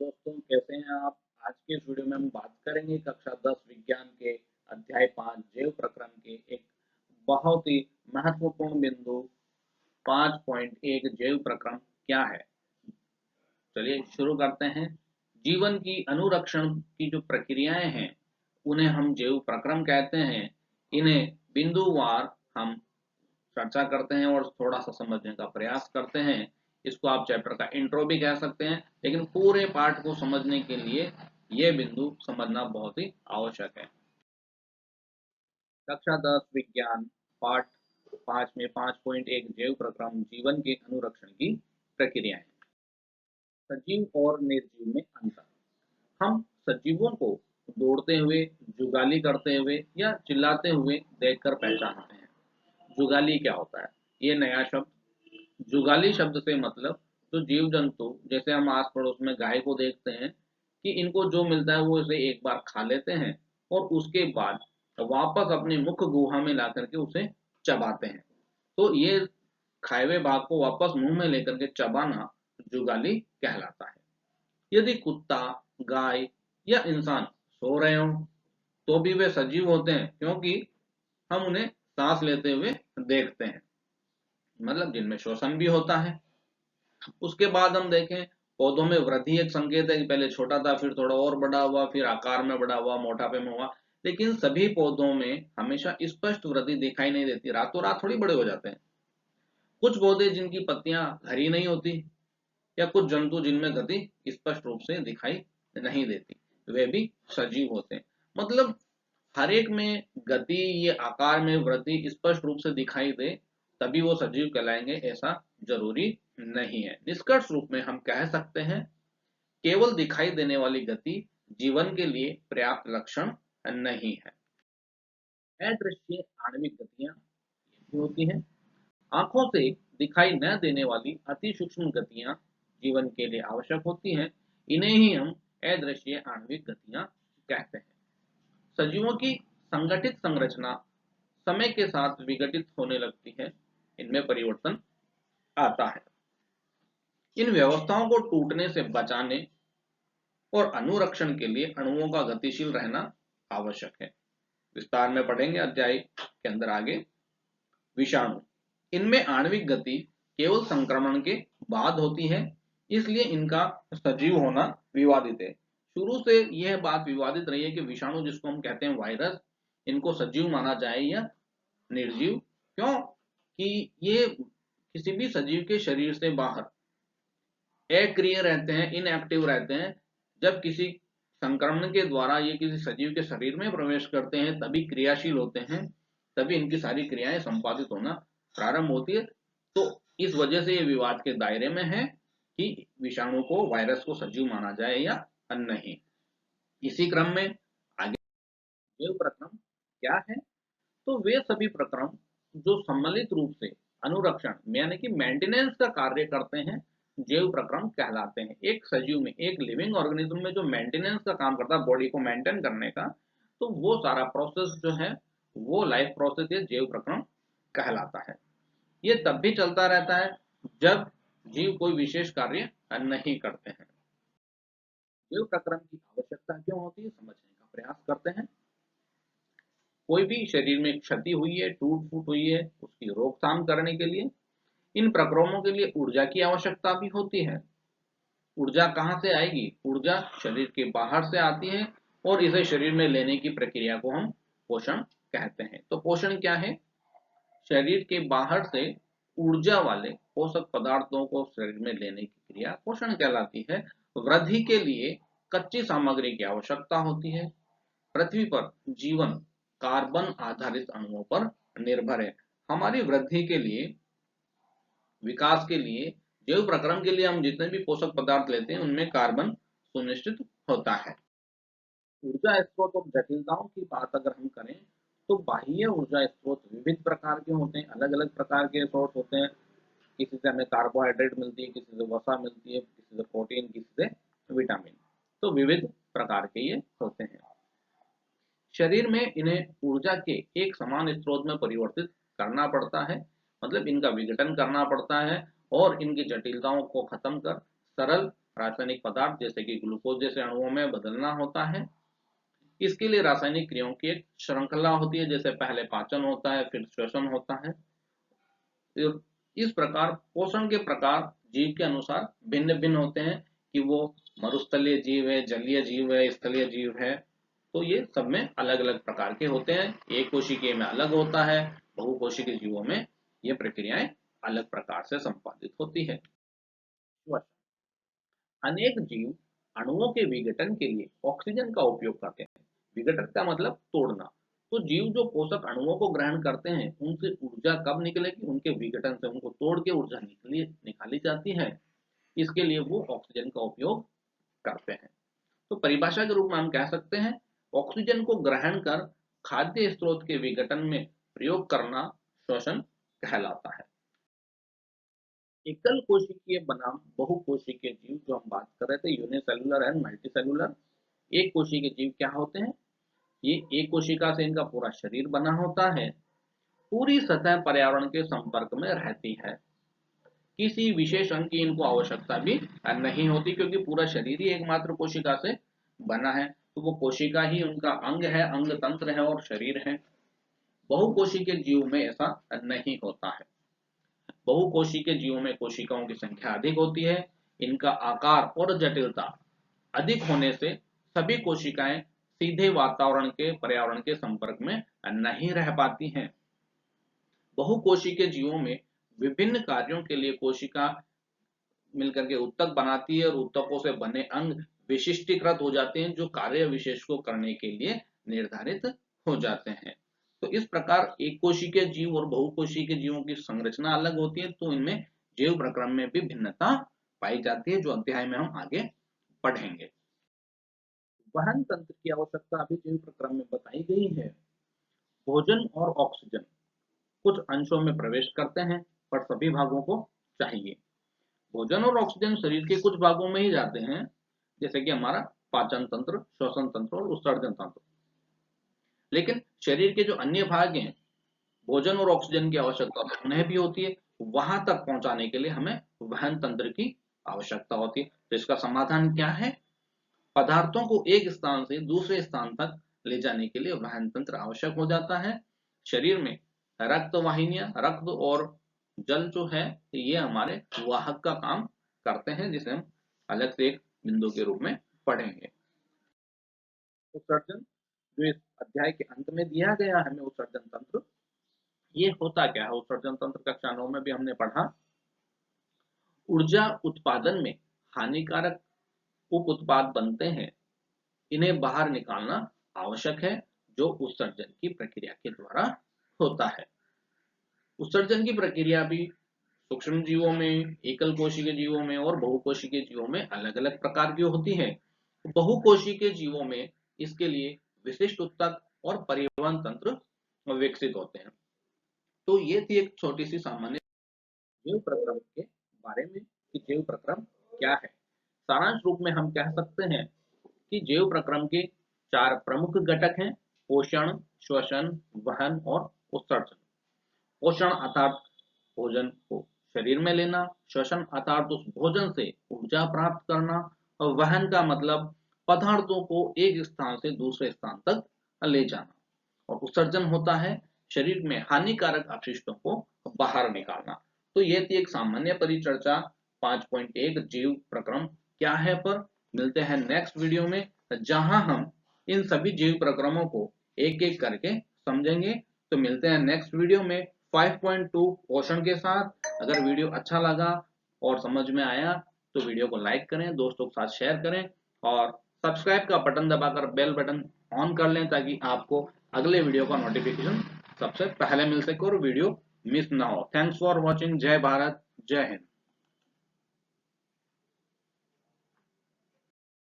दोस्तों, कैसे हैं आप? आज के इस वीडियो में हम बात करेंगे कक्षा 10 विज्ञान के अध्याय 5 जैव प्रक्रम के एक बहुत ही महत्वपूर्ण बिंदु 5.1 जैव प्रक्रम क्या है। चलिए शुरू करते हैं। जीवन की अनुरक्षण की जो प्रक्रियाएं हैं उन्हें हम जैव प्रक्रम कहते हैं। इन्हें बिंदुवार हम चर्चा करते हैं और थोड़ा सा समझने का प्रयास करते हैं। इसको आप चैप्टर का इंट्रो भी कह सकते हैं, लेकिन पूरे पाठ को समझने के लिए ये बिंदु समझना बहुत ही आवश्यक है। कक्षा 10 विज्ञान पाठ 5 में 5.1 जैव प्रक्रम जीवन के अनुरक्षण की प्रक्रियाएं। सजीव और निर्जीव में अंतर। हम सजीवों को दौड़ते हुए, जुगाली करते हुए या चिल्लाते हुए देखकर पहचानते हैं। जुगाली क्या होता है? ये नया शब्द। जुगाली शब्द से मतलब जो जीव जंतु, जैसे हम आस पड़ोस में गाय को देखते हैं कि इनको जो मिलता है वो इसे एक बार खा लेते हैं और उसके बाद वापस अपने मुख गुहा में ला करके उसे चबाते हैं। तो ये खाए हुए भाग को वापस मुंह में लेकर के चबाना जुगाली कहलाता है। यदि कुत्ता, गाय या इंसान सो रहे हों तो भी वे सजीव होते हैं, क्योंकि हम उन्हें सांस लेते हुए देखते हैं, मतलब जिनमें श्वसन भी होता है। उसके बाद हम देखें, पौधों में वृद्धि एक संकेत है कि पहले छोटा था, फिर थोड़ा और बड़ा हुआ, फिर आकार में बड़ा हुआ, मोटापे में हुआ। लेकिन सभी पौधों में हमेशा स्पष्ट वृद्धि दिखाई नहीं देती, रातों रात थोड़ी बड़े हो जाते हैं। कुछ पौधे जिनकी पत्तियां हरी नहीं होती, या कुछ जंतु जिनमें गति स्पष्ट रूप से दिखाई नहीं देती, वे भी सजीव होते हैं। मतलब हर एक में गति, ये आकार में वृद्धि स्पष्ट रूप से दिखाई दे तभी वो सजीव कहलाएंगे, ऐसा जरूरी नहीं है। निष्कर्ष रूप में हम कह सकते हैं, केवल दिखाई देने वाली गति जीवन के लिए पर्याप्त लक्षण नहीं है। अदृश्य आणविक गतियां भी होती हैं। आंखों से दिखाई न देने वाली अति सूक्ष्म गतियां जीवन के लिए आवश्यक होती हैं। इन्हें ही हम अदृश्य आणविक गतियां कहते हैं। सजीवों की संगठित संरचना समय के साथ विघटित होने लगती है, इनमें परिवर्तन आता है। इन व्यवस्थाओं को टूटने से बचाने और अनुरक्षण के लिए अणुओं का गतिशील रहना आवश्यक है। विस्तार में पढ़ेंगे अध्याय के अंदर आगे। विषाणु, इनमें आणविक गति केवल संक्रमण के बाद होती है, इसलिए इनका सजीव होना विवादित है। शुरू से यह बात विवादित रही है कि विषाणु, जिसको हम कहते हैं वायरस, इनको सजीव माना जाए या निर्जीव। क्यों? कि ये किसी भी सजीव के शरीर से बाहर अक्रिय रहते हैं, इनएक्टिव रहते हैं। जब किसी संक्रमण के द्वारा ये किसी सजीव के शरीर में प्रवेश करते हैं तभी क्रियाशील होते हैं, तभी इनकी सारी क्रियाएं संपादित होना प्रारंभ होती है। तो इस वजह से ये विवाद के दायरे में है कि विषाणु को, वायरस को सजीव माना जाए या नहीं। इसी क्रम में आगे जैव प्रक्रम क्या है? तो वे सभी प्रक्रम जो सम्मिलित रूप से अनुरक्षण यानी कि मेंटेनेंस का कार्य करते हैं, जैव प्रक्रम कहलाते हैं। एक सजीव में, एक लिविंग ऑर्गेनिज्म में जो मेंटेनेंस का काम करता है, बॉडी को मेंटेन करने का, तो वो सारा प्रोसेस जो है वो लाइफ प्रोसेस या जैव प्रक्रम कहलाता है। ये तब भी चलता रहता है जब जीव कोई विशेष कार्य नहीं करते हैं। जैव प्रक्रम की आवश्यकता क्यों होती है, समझने का प्रयास करते हैं। कोई भी शरीर में क्षति हुई है, टूट फूट हुई है, उसकी रोकथाम करने के लिए इन प्रक्रमों के लिए ऊर्जा की आवश्यकता भी होती है। ऊर्जा कहाँ से आएगी? ऊर्जा शरीर के बाहर से आती है और इसे शरीर में लेने की प्रक्रिया को हम पोषण कहते हैं। तो पोषण क्या है? शरीर के बाहर से ऊर्जा वाले पोषक पदार्थों को शरीर में लेने की क्रिया पोषण कहलाती है। वृद्धि के लिए कच्ची सामग्री की आवश्यकता होती है। पृथ्वी पर जीवन कार्बन आधारित अणुओं पर निर्भर है। हमारी वृद्धि के लिए, विकास के लिए, जैव प्रक्रम के लिए हम जितने भी पोषक पदार्थ लेते हैं उनमें कार्बन सुनिश्चित होता है। ऊर्जा स्रोत और जटिलताओं की बात अगर हम करें तो बाह्य ऊर्जा स्रोत विविध प्रकार के होते हैं, अलग अलग प्रकार के सोर्स होते हैं। किसी से हमें कार्बोहाइड्रेट मिलती है, किसी से वसा मिलती है, किसी से प्रोटीन, किसी से विटामिन। तो विविध प्रकार के ये होते हैं। शरीर में इन्हें ऊर्जा के एक समान स्रोत में परिवर्तित करना पड़ता है, मतलब इनका विघटन करना पड़ता है और इनकी जटिलताओं को खत्म कर सरल रासायनिक पदार्थ जैसे कि ग्लूकोज जैसे अणुओं में बदलना होता है। इसके लिए रासायनिक क्रियाओं की एक श्रृंखला होती है, जैसे पहले पाचन होता है, फिर श्वसन होता है। इस प्रकार पोषण के प्रकार जीव के अनुसार भिन्न भिन्न होते हैं कि वो मरुस्थलीय जीव है, जलीय जीव है, स्थलीय जीव है। तो ये सब में अलग अलग प्रकार के होते हैं। एक कोशिकीय में अलग होता है, बहुकोशिकीय जीवों में ये प्रक्रियाएं अलग प्रकार से संपादित होती है। अनेक जीव अणुओं के विघटन के लिए ऑक्सीजन का उपयोग करते हैं। विघटन का मतलब तोड़ना। तो जीव जो पोषक अणुओं को ग्रहण करते हैं, उनसे ऊर्जा कब निकलेगी? उनके विघटन से उनको तोड़ के ऊर्जा निकाली जाती है। इसके लिए वो ऑक्सीजन का उपयोग करते हैं। तो परिभाषा के रूप में हम कह सकते हैं, ऑक्सीजन को ग्रहण कर खाद्य स्रोत के विघटन में प्रयोग करना श्वसन कहलाता है। एकल कोशिकीय बनाम बहुकोशिकीय जीव जो हम बात कर रहे थे, यूनिसेलुलर एंड मल्टीसेलुलर। एक कोशिकीय जीव क्या होते हैं? ये एक कोशिका से इनका पूरा शरीर बना होता है, पूरी सतह पर्यावरण के संपर्क में रहती है, किसी विशेष अंग की इनको आवश्यकता भी नहीं होती, क्योंकि पूरा शरीर ही एकमात्र कोशिका से बना है। तो वो कोशिका ही उनका अंग है, अंग तंत्र है और शरीर है। बहुकोशिकीय जीव में ऐसा नहीं होता है। बहुकोशिकीय जीवों में कोशिकाओं की संख्या अधिक होती है, इनका आकार और जटिलता अधिक होने से सभी कोशिकाएं सीधे वातावरण के पर्यावरण के संपर्क में नहीं रह पाती हैं। बहुकोशिकीय जीवों में विभिन्न कार्यों के लिए कोशिका मिलकर के ऊतक बनाती है और ऊतकों से बने अंग विशिष्टीकृत हो जाते हैं, जो कार्य विशेष को करने के लिए निर्धारित हो जाते हैं। तो इस प्रकार एक कोशिकीय जीव और बहुकोशिकीय जीवों की संरचना अलग होती है, तो इनमें जैव प्रक्रम में भी भिन्नता पाई जाती है, जो अध्याय में हम आगे पढ़ेंगे। वहन तंत्र की आवश्यकता अभी जैव प्रक्रम में बताई गई है। भोजन और ऑक्सीजन कुछ अंशों में प्रवेश करते हैं, पर सभी भागों को चाहिए। भोजन और ऑक्सीजन शरीर के कुछ भागों में ही जाते हैं, जैसे कि हमारा पाचन तंत्र, श्वसन तंत्र और उत्सर्जन तंत्र। लेकिन शरीर के जो अन्य भाग हैं, भोजन और ऑक्सीजन की आवश्यकता उन्हें भी होती है। वहां तक पहुंचाने के लिए हमें वहन तंत्र की आवश्यकता होती है। तो इसका समाधान क्या है? पदार्थों को एक स्थान से दूसरे स्थान तक ले जाने के लिए वहन तंत्र आवश्यक हो जाता है। शरीर में रक्त वाहिनियां, रक्त और जल जो है, ये हमारे वाहक का काम करते हैं, जिसे हम अलग से एक बिंदु के रूप में पढ़ेंगे। उत्सर्जन जो इस अध्याय के अंत में दिया गया है हमें, उत्सर्जन तंत्र ये होता क्या है? उत्सर्जन तंत्र कक्षा 9 में भी हमने पढ़ा। ऊर्जा उत्पादन में हानिकारक उप उत्पाद बनते हैं, इन्हें बाहर निकालना आवश्यक है, जो उत्सर्जन की प्रक्रिया के द्वारा होता है। उत्सर्जन की प्रक्रिया भी सूक्ष्म जीवों में, एकल कोशिकीय जीवों में और बहुकोशिकीय जीवों में अलग अलग प्रकार की होती है। बहुकोशिकीय जीवों में इसके लिए विशिष्ट ऊतक और परिवहन तंत्र विकसित होते हैं। तो ये थी एक छोटी सी सामान्य जैव प्रक्रम के बारे में कि जैव प्रक्रम क्या है। सारांश रूप में हम कह सकते हैं कि जैव प्रक्रम के 4 प्रमुख घटक हैं: पोषण, श्वसन, वहन और उत्सर्जन। पोषण अर्थात भोजन को शरीर में लेना, श्वसन अर्थात उस भोजन से ऊर्जा प्राप्त करना, और वहन का मतलब पदार्थों को एक स्थान से दूसरे स्थान तक ले जाना, और उत्सर्जन होता है शरीर में हानिकारक अपशिष्टों को बाहर निकालना। तो ये थी एक सामान्य परिचर्चा 5.1 जीव प्रक्रम क्या है पर। मिलते हैं नेक्स्ट वीडियो में, जहां हम इन सभी जीव प्रक्रमों को एक एक करके समझेंगे। तो मिलते हैं नेक्स्ट वीडियो में 5.2 पोषण के साथ। अगर वीडियो अच्छा लगा और समझ में आया तो वीडियो को लाइक करें, दोस्तों के साथ शेयर करें और सब्सक्राइब का बटन दबाकर बेल बटन ऑन कर लें, ताकि आपको अगले वीडियो का नोटिफिकेशन सबसे पहले मिल सके और वीडियो मिस ना हो। Thanks for watching. जय भारत, जय हिंद।